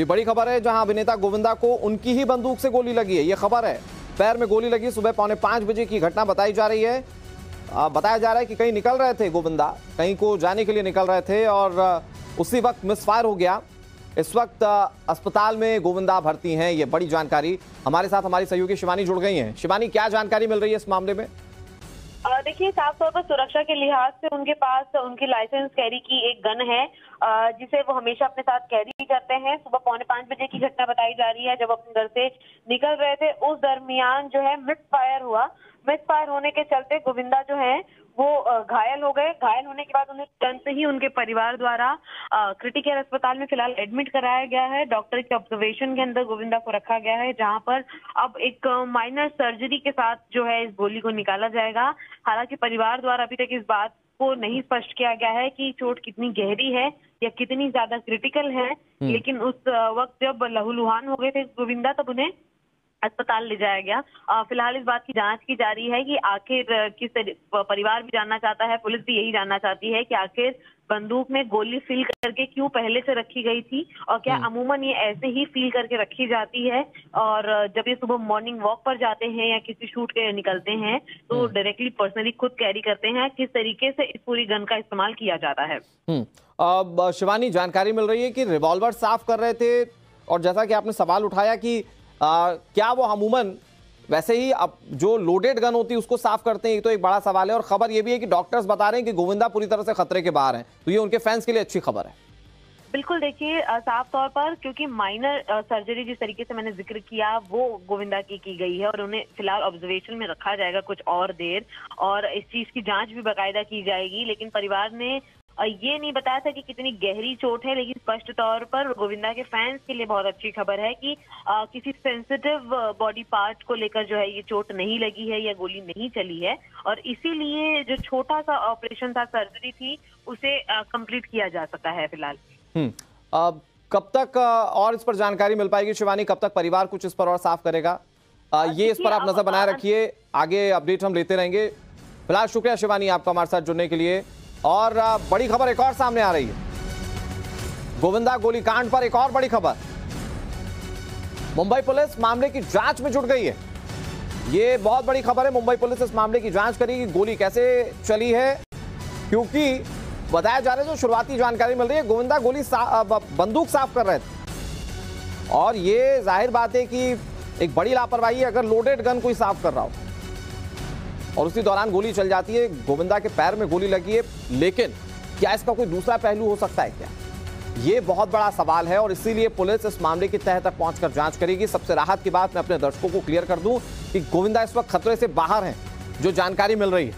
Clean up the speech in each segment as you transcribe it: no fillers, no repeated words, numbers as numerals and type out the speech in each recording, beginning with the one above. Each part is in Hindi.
ये बड़ी खबर है, जहां अभिनेता गोविंदा को उनकी ही बंदूक से गोली लगी है। ये खबर है, पैर में गोली लगी। सुबह 4:45 बजे की घटना बताई जा रही है। बताया जा रहा है कि कहीं निकल रहे थे गोविंदा, कहीं को जाने के लिए निकल रहे थे और उसी वक्त मिसफायर हो गया। इस वक्त अस्पताल में गोविंदा भर्ती हैं। ये बड़ी जानकारी हमारे साथ हमारी सहयोगी शिवानी जुड़ गई हैं। शिवानी, क्या जानकारी मिल रही है इस मामले में? देखिए, साफ तौर पर सुरक्षा के लिहाज से उनके पास उनकी लाइसेंस कैरी की एक गन है, जिसे वो हमेशा अपने साथ कैरी करते हैं। सुबह 4:45 बजे की घटना बताई जा रही है। जब अपने घर से निकल रहे थे, उस दरमियान जो है मिस फायर हुआ। मिस फायर होने के चलते गोविंदा जो है वो घायल हो गए। घायल होने के बाद उन्हें तुरंत ही उनके परिवार द्वारा क्रिटिकल अस्पताल में फिलहाल एडमिट कराया गया है। डॉक्टर के ऑब्जर्वेशन के अंदर गोविंदा को रखा गया है, जहां पर अब एक माइनर सर्जरी के साथ जो है इस गोली को निकाला जाएगा। हालांकि परिवार द्वारा अभी तक इस बात को नहीं स्पष्ट किया गया है कि चोट कितनी गहरी है या कितनी ज्यादा क्रिटिकल है, लेकिन उस वक्त जब लहूलुहान हो गए थे गोविंदा, तब उन्हें अस्पताल ले जाया गया। फिलहाल इस बात की जांच की जा रही है कि आखिर किस परिवार भी जानना चाहता है, पुलिस भी यही जानना चाहती है कि आखिर बंदूक में गोली फिल करके क्यों पहले से रखी गई थी, और क्या अमूमन ये ऐसे ही फिल करके रखी जाती है, और जब ये सुबह मॉर्निंग वॉक पर जाते हैं या किसी शूट के निकलते हैं तो डायरेक्टली पर्सनली खुद कैरी करते हैं, किस तरीके से इस पूरी गन का इस्तेमाल किया जाता है। अब शिवानी, जानकारी मिल रही है कि रिवॉल्वर साफ कर रहे थे, और जैसा कि आपने सवाल उठाया कि क्या वो अमूमन वैसे ही अब जो लोडेड गन होती है उसको साफ करते हैं, ये तो एक बड़ा सवाल है। और खबर ये भी है कि डॉक्टर्स बता रहे हैं कि गोविंदा पूरी तरह से खतरे के बाहर हैं, तो ये उनके फैंस के लिए अच्छी खबर है। बिल्कुल, देखिए, साफ तौर पर क्योंकि माइनर सर्जरी जिस तरीके से मैंने जिक्र किया वो गोविंदा की गई है, और उन्हें फिलहाल ऑब्जर्वेशन में रखा जाएगा कुछ और देर, और इस चीज की जांच भी बाकायदा की जाएगी। लेकिन परिवार ने ये नहीं बताया था कि कितनी गहरी चोट है, लेकिन स्पष्ट तौर पर गोविंदा के फैंस के लिए बहुत अच्छी खबर है कि किसी सेंसिटिव बॉडी पार्ट को लेकर जो है ये चोट नहीं लगी है या गोली नहीं चली है, और इसीलिए जो छोटा सा ऑपरेशन था, सर्जरी थी, उसे कंप्लीट किया जा सका है फिलहाल। कब तक और इस पर जानकारी मिल पाएगी शिवानी? कब तक परिवार कुछ इस पर और साफ करेगा? ये इस पर आप नजर बनाए रखिए, आगे अपडेट हम लेते रहेंगे। फिलहाल शुक्रिया शिवानी आपका हमारे साथ जुड़ने के लिए। और बड़ी खबर एक और सामने आ रही है, गोविंदा गोलीकांड पर एक और बड़ी खबर। मुंबई पुलिस मामले की जांच में जुट गई है। ये बहुत बड़ी खबर है। मुंबई पुलिस इस मामले की जांच करेगी, गोली कैसे चली है, क्योंकि बताया जा रहा है, जो शुरुआती जानकारी मिल रही है, गोविंदा बंदूक साफ कर रहे थे, और ये जाहिर बात है कि एक बड़ी लापरवाही है अगर लोडेड गन कोई साफ कर रहा हो और उसी दौरान गोली चल जाती है। गोविंदा के पैर में गोली लगी है, लेकिन क्या इसका कोई दूसरा पहलू हो सकता है क्या? ये बहुत बड़ा सवाल है, और इसीलिए पुलिस इस मामले की तह तक पहुंचकर जांच करेगी। सबसे राहत की बात मैं अपने दर्शकों को क्लियर कर दूं कि गोविंदा इस वक्त खतरे से बाहर हैं, जो जानकारी मिल रही है।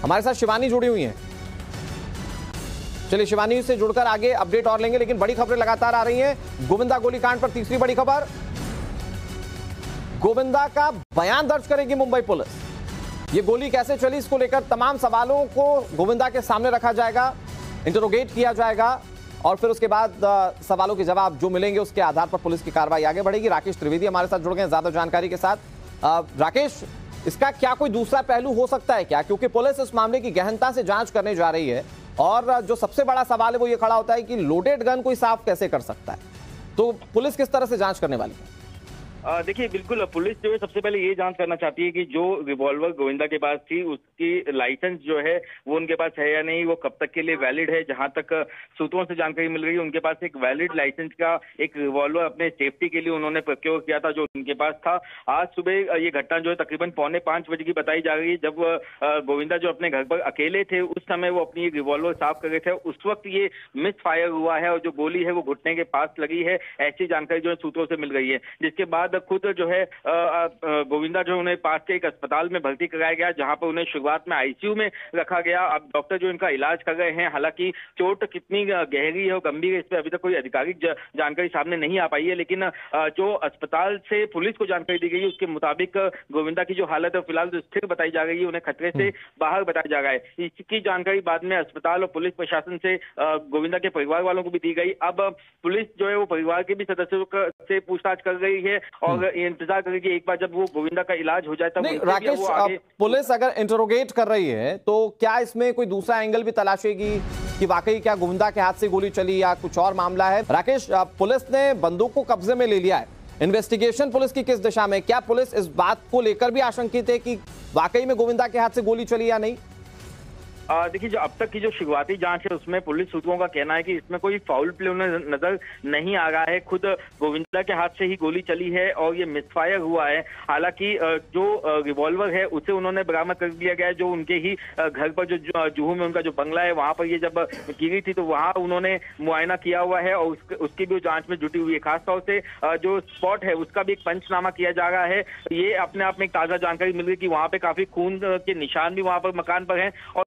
हमारे साथ शिवानी जुड़ी हुई हैं। चलिए शिवानी से जुड़कर आगे अपडेट और लेंगे, लेकिन बड़ी खबरें लगातार आ रही हैं। गोविंदा गोलीकांड पर तीसरी बड़ी खबर, गोविंदा का बयान दर्ज करेगी मुंबई पुलिस। ये गोली कैसे चली, इसको लेकर तमाम सवालों को गोविंदा के सामने रखा जाएगा, इंटरोगेट किया जाएगा, और फिर उसके बाद सवालों के जवाब जो मिलेंगे उसके आधार पर पुलिस की कार्रवाई आगे बढ़ेगी। राकेश त्रिवेदी हमारे साथ जुड़ गए ज्यादा जानकारी के साथ। राकेश, इसका क्या कोई दूसरा पहलू हो सकता है क्या? क्योंकि पुलिस इस मामले की गहनता से जांच करने जा रही है, और जो सबसे बड़ा सवाल है वो ये खड़ा होता है कि लोडेड गन कोई साफ कैसे कर सकता है, तो पुलिस किस तरह से जांच करने वाली है? देखिए, बिल्कुल पुलिस जो है सबसे पहले ये जांच करना चाहती है कि जो रिवॉल्वर गोविंदा के पास थी उसकी लाइसेंस जो है वो उनके पास है या नहीं, वो कब तक के लिए वैलिड है। जहां तक सूत्रों से जानकारी मिल रही है, उनके पास एक वैलिड लाइसेंस का एक रिवॉल्वर अपने सेफ्टी के लिए उन्होंने प्रोक्योर किया था, जो उनके पास था। आज सुबह ये घटना जो है तकरीबन 4:45 बजे की बताई जा रही है, जब गोविंदा जो अपने घर पर अकेले थे, उस समय वो अपनी रिवॉल्वर साफ कर रहे थे, उस वक्त ये मिस फायर हुआ है, और जो गोली है वो घुटने के पास लगी है, ऐसी जानकारी जो है सूत्रों से मिल रही है। जिसके बाद खुद जो है गोविंदा जो उन्हें पास के एक अस्पताल में भर्ती कराया गया, जहां पर उन्हें शुरुआत में आईसीयू में रखा गया। अब डॉक्टर जो इनका इलाज कर रहे हैं, हालांकि चोट कितनी गहरी है और गंभीर है, इस पर अभी तक कोई आधिकारिक जानकारी सामने नहीं आ पाई है, लेकिन जो अस्पताल से पुलिस को जानकारी दी गई है उसके मुताबिक गोविंदा की जो हालत है फिलहाल तो स्थिर बताई जा रही है, उन्हें खतरे से बाहर बताया जा रहा है। इसकी जानकारी बाद में अस्पताल और पुलिस प्रशासन से गोविंदा के परिवार वालों को भी दी गई। अब पुलिस जो है वो परिवार के भी सदस्यों से पूछताछ कर रही है, और इंतजार करें कि एक बार जब वो गोविंदा का इलाज हो जाए तब नहीं उनसे भी राकेश, वो आगे। पुलिस अगर इंटरोगेट कर रही है तो क्या इसमें कोई दूसरा एंगल भी तलाशेगी कि वाकई क्या गोविंदा के हाथ से गोली चली या कुछ और मामला है? राकेश, पुलिस ने बंदूक को कब्जे में ले लिया है, इन्वेस्टिगेशन पुलिस की किस दिशा में? क्या पुलिस इस बात को लेकर भी आशंकित है कि वाकई में गोविंदा के हाथ से गोली चली या नहीं? देखिए, जो अब तक की जो शुरुआती जांच है उसमें पुलिस सूत्रों का कहना है कि इसमें कोई फाउल प्ले उन्हें नजर नहीं आ रहा है। खुद गोविंदा के हाथ से ही गोली चली है और ये मिसफायर हुआ है। हालांकि जो रिवॉल्वर है उसे उन्होंने बरामद कर लिया गया है, जो उनके ही घर पर जो जुहू में उनका जो बंगला है वहां पर ये जब गिरी थी तो वहां उन्होंने मुआयना किया हुआ है और उसकी भी जांच में जुटी हुई है। खासतौर से जो स्पॉट है उसका भी एक पंचनामा किया जा रहा है। ये अपने आप में एक ताजा जानकारी मिल रही है कि वहां पे काफी खून के निशान भी वहां पर मकान पर है और